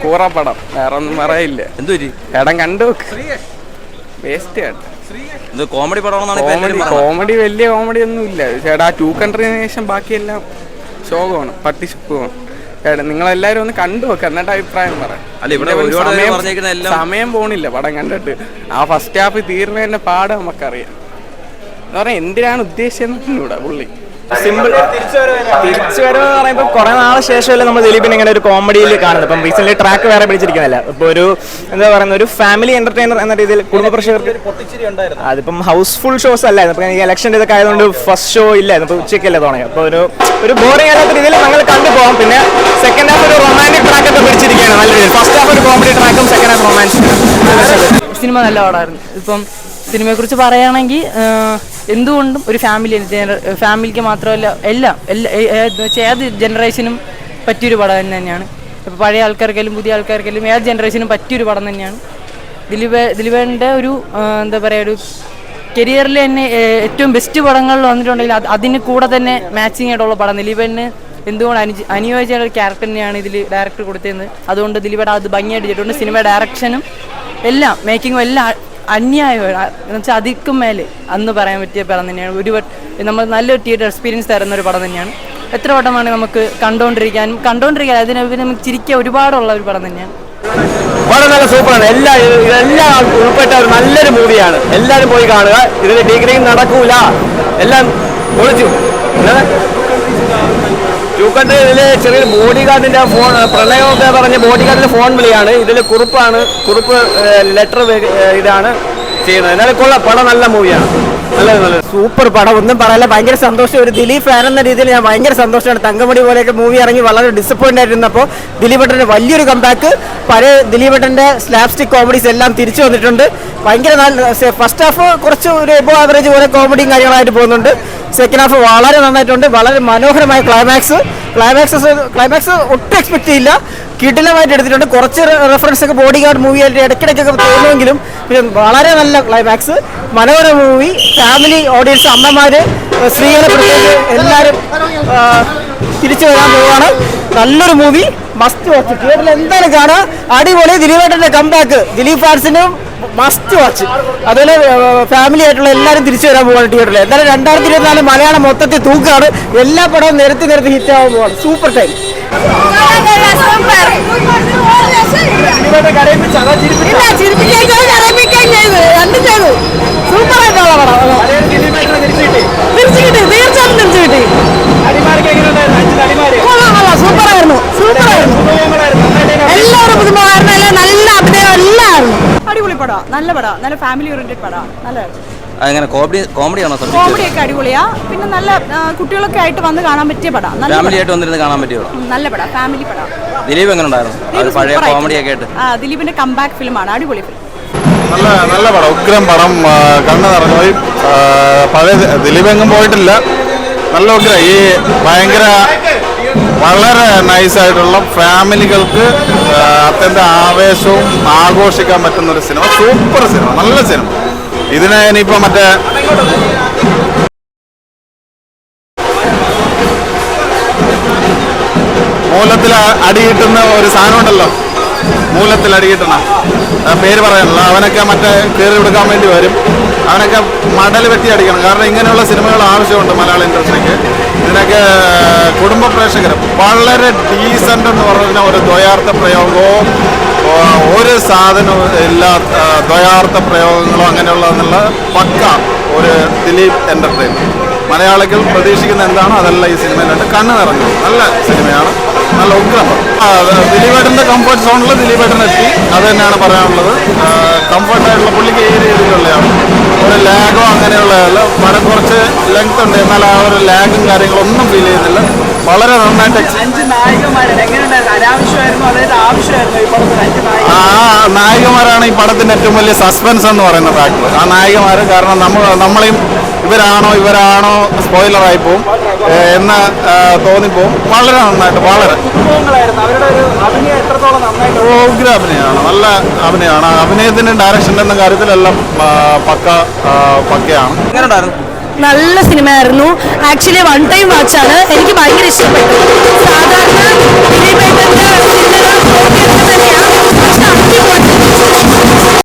കൂറ പടം, വേറെ ഒന്നും പറയില്ല. എന്തു എടം കണ്ടു വേസ്റ്റ് കോമഡി പടമാണെന്നാണ്. കോമഡി വലിയ കോമഡി ഒന്നും ഇല്ല ചേട്ടാ. 2 കൺട്രീന് ശേഷം ബാക്കിയെല്ലാം ശോകമാണ്, പട്ടിശുപ്പമാണ്. നിങ്ങളെല്ലാരും ഒന്ന് കണ്ടു നോക്കുക, എന്നിട്ട് അഭിപ്രായം പറയാം. സമയം പോണില്ല പടം കണ്ടിട്ട്. ആ ഫസ്റ്റ് ഹാഫ് തീർന്നതിന്റെ പാട് നമുക്കറിയാം. എന്ന് പറഞ്ഞാൽ എന്തിനാണ് ഉദ്ദേശിച്ചത് പുള്ളി. സിമ്പിൾ തിരിച്ചുവരവ് പറയുമ്പോൾ കുറെ നാളെ ശേഷമല്ലേ നമ്മൾ ദിലീപിനെ ഇങ്ങനെ ഒരു കോമഡിയിൽ കാണുന്നത്. ഇപ്പം റീസെന്റ് ട്രാക്ക് വേറെ പിടിച്ചിരിക്കുന്നില്ല. ഇപ്പോൾ ഒരു എന്താ പറയുന്ന ഒരു ഫാമിലി എന്റർടൈനർ എന്ന രീതിയിൽ കുടുംബ പ്രേക്ഷകർക്ക് അതിപ്പം ഹൗസ്ഫുൾ ഷോസ് അല്ലായിരുന്നു. ഇപ്പം എനിക്ക് ഇലക്ഷൻ ഇതൊക്കെ ആയതുകൊണ്ട് ഫസ്റ്റ് ഷോ ഇല്ലായിരുന്നു. ഇപ്പോൾ ഉച്ചയ്ക്കല്ലേ തുടങ്ങി. അപ്പോൾ ഒരു ബോറിംഗ് അല്ലാത്ത രീതിയിൽ ഞങ്ങൾ കണ്ടുപോകാം. പിന്നെ സെക്കൻഡ് ഹാഫ് ഒരു റൊമാൻറ്റിക് ട്രാക്ക് ഒക്കെ പിടിച്ചിരിക്കുകയാണ് നല്ല രീതിയിൽ. ഫസ്റ്റ് ഹാഫ് ഒരു കോമഡി ട്രാക്കും സെക്കൻഡ് ഹാഫ് റൊമാൻസ്. സിനിമ നല്ല പടമായിരുന്നു. ഇപ്പം സിനിമയെക്കുറിച്ച് പറയുകയാണെങ്കിൽ എന്തുകൊണ്ടും ഒരു ഫാമിലിക്ക് മാത്രമല്ല ഏത് ജനറേഷനും പറ്റിയൊരു പടം തന്നെയാണ്. ഇപ്പോൾ പഴയ ആൾക്കാർക്കെല്ലാം പുതിയ ആൾക്കാർക്കെല്ലാം ഏത് ജനറേഷനും പറ്റിയൊരു പടം തന്നെയാണ്. ദിലീപേൻ്റെ ഒരു എന്താ പറയുക, ഒരു കരിയറിൽ തന്നെ ഏറ്റവും ബെസ്റ്റ് പടങ്ങളിൽ വന്നിട്ടുണ്ടെങ്കിൽ അതിന് കൂടെ തന്നെ മാച്ചിങ് ആയിട്ടുള്ള പടം ദിലീപന് എന്തുകൊണ്ട് അനുയോജ്യ ഒരു ക്യാരക്ടർ തന്നെയാണ് ഇതിൽ ഡയറക്ടർ കൊടുത്തത്. അതുകൊണ്ട് ദിലീപേടെ അത് ഭംഗിയായിട്ട് ചെയ്തിട്ടുണ്ട്. സിനിമ ഡയറക്ഷനും എല്ലാം മേക്കിങ്ങും എല്ലാം അന്യായമാണ് എന്ന് വെച്ചാൽ അധികം മേലെ അന്ന് പറയാൻ പറ്റിയ പടം തന്നെയാണ്. നമ്മൾ നല്ലൊരു തിയേറ്റർ എക്സ്പീരിയൻസ് തരുന്ന ഒരു പടം തന്നെയാണ്. എത്ര വട്ടമാണ് നമുക്ക് കണ്ടോണ്ടിരിക്കാൻ അതിന് നമുക്ക് ചിരിക്കാൻ ഒരുപാടുള്ള ഒരു പടം തന്നെയാണ്. വളരെ നല്ല സൂപ്പറാണ്. എല്ലാം ഉൾപ്പെട്ട ഒരു നല്ലൊരു മൂവിയാണ്. എല്ലാവരും പോയി കാണുക. ഇതിൽ ഡിഗ്രിയും നടക്കൂല, എല്ലാം പൊളിച്ചു. ചൂക്കട്ട് ഇതില് ചെറിയൊരു ബോഡി ഗാർഡിന്റെ ഫോൺ പ്രളയമൊക്കെ പറഞ്ഞ ബോഡി ഗാർഡിന്റെ ഫോൺ വിളിയാണ്. ഇതിൽ കുറിപ്പ് ലെറ്റർ ഇതാണ് ചെയ്യുന്നത്. എന്നാലും കൊള്ളാം, പടം നല്ല മൂവിയാണ്. നല്ല സൂപ്പർ പടം, ഒന്നും പറയല്ല. ഭയങ്കര സന്തോഷം. ഒരു ദിലീപ് ഫാൻ എന്ന രീതിയിൽ ഞാൻ ഭയങ്കര സന്തോഷമാണ്. തങ്കമണി പോലെയൊക്കെ മൂവി ഇറങ്ങി വളരെ ഡിസപ്പോയിന്റ് ആയിരുന്നപ്പോൾ ദിലീപേട്ടൻ്റെ വലിയൊരു കംബാക്ക്. പഴയ ദിലീപേട്ടൻ്റെ സ്ലാപ്സ്റ്റിക് കോമഡീസ് എല്ലാം തിരിച്ചു വന്നിട്ടുണ്ട്. ഭയങ്കര നല്ല ഫസ്റ്റ് ഹാഫ് കുറച്ച് ഒരു എബോ ആവറേജ് പോലെ കോമഡിയും കാര്യങ്ങളായിട്ട് പോകുന്നുണ്ട്. സെക്കൻഡ് ഹാഫ് വളരെ നന്നായിട്ടുണ്ട്. വളരെ മനോഹരമായ ക്ലൈമാക്സ് ഒട്ടും എക്സ്പെക്ട് ചെയ്യില്ല. കിടിലമായിട്ട് എടുത്തിട്ടുണ്ട്. കുറച്ച് റെഫറൻസ് ഒക്കെ ബോഡി ഗാർഡ് മൂവിയായിട്ട് ഇടയ്ക്കിടയ്ക്കൊക്കെ തോന്നുമെങ്കിലും പിന്നെ വളരെ നല്ല ക്ലൈമാക്സ്. മനോഹര മൂവി. ഫാമിലി ഓഡിയൻസ്, അമ്മമാര്, സ്ത്രീകളെ പ്രത്യേകിച്ച് എല്ലാവരും തിരിച്ചു വരാൻ പോവുകയാണ്. നല്ലൊരു മൂവി, മസ്റ്റ് വാച്ച്. തിയേറ്ററിൽ എന്തായാലും കാണാം. അടിപൊളി. ദിലീപേട്ടൻ്റെ കംബാക്ക് ദിലീപ് ഫാൻസിനും മസ്റ്റ് വാച്ച്. അതുപോലെ ഫാമിലി ആയിട്ടുള്ള എല്ലാവരും തിരിച്ചു വരാൻ പോവാണ് തിയേറ്ററിൽ. എന്തായാലും 2024 മലയാളം മൊത്തത്തിൽ തൂക്കാണ്. എല്ലാ പടവും നിരത്തി ഹിറ്റ് ആവാൻ പോവാണ്. Super time. സൂപ്പറായിട്ടുള്ള പടം. സൂപ്പറായിരുന്നു. എല്ലാവരും പുതുമുഖമായിരുന്നു. നല്ല അഭിനയം എല്ലായിരുന്നു. അടിപൊളി പടാ, നല്ല പടാ, നല്ല ഫാമിലി ഓറിയന്റഡ് പടാ. നല്ല കോമഡിയാണോ? കോമഡിയൊക്കെ അടിപൊളിയാ. പിന്നെ നല്ല കുട്ടികളൊക്കെ ആയിട്ട് വന്ന് കാണാൻ പറ്റിയ പടാ. നല്ല പടാ, ഫാമിലി പടാ. ദിലീപ് എങ്ങനെ ഉണ്ടായിരുന്നു? പഴയ കോമഡിയൊക്കെ ആയിട്ട് ദിലീപിന്റെ കംബാക്ക് ഫിലിമാണ്. അടിപൊളി ഫിലിം. നല്ല പടം, ഉഗ്രം പടം. കണ്ണ് നിറഞ്ഞു പോയി. പഴയ ദിലീപ് എങ്ങും പോയിട്ടില്ല. നല്ല ഉഗ്രം. ഈ ഭയങ്കര വളരെ നൈസായിട്ടുള്ള ഫാമിലികൾക്ക് അത്യന്തം ആവേശവും ആഘോഷിക്കാൻ പറ്റുന്ന ഒരു സിനിമ. സൂപ്പർ സിനിമ, നല്ല സിനിമ. ഇതിനെ ഇനിയിപ്പോൾ മറ്റേ മൂലത്തിൽ അടികിട്ടുന്ന ഒരു സാധനം ഉണ്ടല്ലോ, മൂലത്തിൽ അടികിട്ടണ പേര് പറയാനുള്ള, അവനൊക്കെ മറ്റേ കയറി കൊടുക്കാൻ വേണ്ടി വരും. അവനൊക്കെ മടൽ വെട്ടി അടിക്കണം. കാരണം ഇങ്ങനെയുള്ള സിനിമകൾ ആവശ്യമുണ്ട് മലയാള ഇൻഡസ്ട്രിക്ക്. ഇതിനൊക്കെ കുടുംബ പ്രേക്ഷകർ വളരെ ഡീസൻ്റ് എന്ന് പറഞ്ഞ ഒരു ദ്വയാർത്ഥ പ്രയോഗവും ഒരു സാധനവും ഇല്ലാത്ത ദ്വയാർത്ഥ പ്രയോഗങ്ങളോ അങ്ങനെയുള്ളതെന്നുള്ള പക്ക ഒരു ദിലീപ് എൻ്റർടൈൻമെൻറ്റ്. മലയാളികൾ പ്രതീക്ഷിക്കുന്ന എന്താണോ അതെല്ലാം ഈ സിനിമയിലുണ്ട്. കണ്ണ് നിറഞ്ഞു. നല്ല സിനിമയാണ്, നല്ല ഉഗ്രം. ദിലീപേട്ടൻ്റെ കംഫർട്ട് സോണിൽ ദിലീപേട്ടൻ എത്തി, അത് തന്നെയാണ് പറയാനുള്ളത്. കംഫർട്ടായിട്ടുള്ള പുള്ളിക്ക് ഈ രീതിയിലുള്ളതാണ്. ഒരു ലാഗോ അങ്ങനെയുള്ളതല്ല. പടം കുറച്ച് ലെങ്ത് ഉണ്ട്, എന്നാൽ ആ ഒരു ലാഗും കാര്യങ്ങളൊന്നും ഫീൽ ചെയ്യുന്നില്ല. വളരെ നന്നായിട്ട് ആ നായികമാരാണ് ഈ പടത്തിൻ്റെ ഏറ്റവും വലിയ സസ്പെൻസ് എന്ന് പറയുന്ന ഫാക്ടർ. ആ നായികമാർ കാരണം നമ്മളെയും ഇവരാണോ സ്പോയിലറായി പോവും എന്ന് തോന്നിപ്പോവും. വളരെ നന്നായിട്ട്, വളരെ ഉഗ്ര അഭിനയമാണ്, നല്ല അഭിനയമാണ്. അഭിനയത്തിൻ്റെ ഡയറക്ഷൻ്റെ എന്ന കാര്യത്തിലെല്ലാം പക്കയാണ്. നല്ല സിനിമയായിരുന്നു. ആക്ച്വലി 1 ടൈം വാച്ചാണ്. എനിക്ക് ഭയങ്കര ഇഷ്ടപ്പെട്ടു. സാധാരണ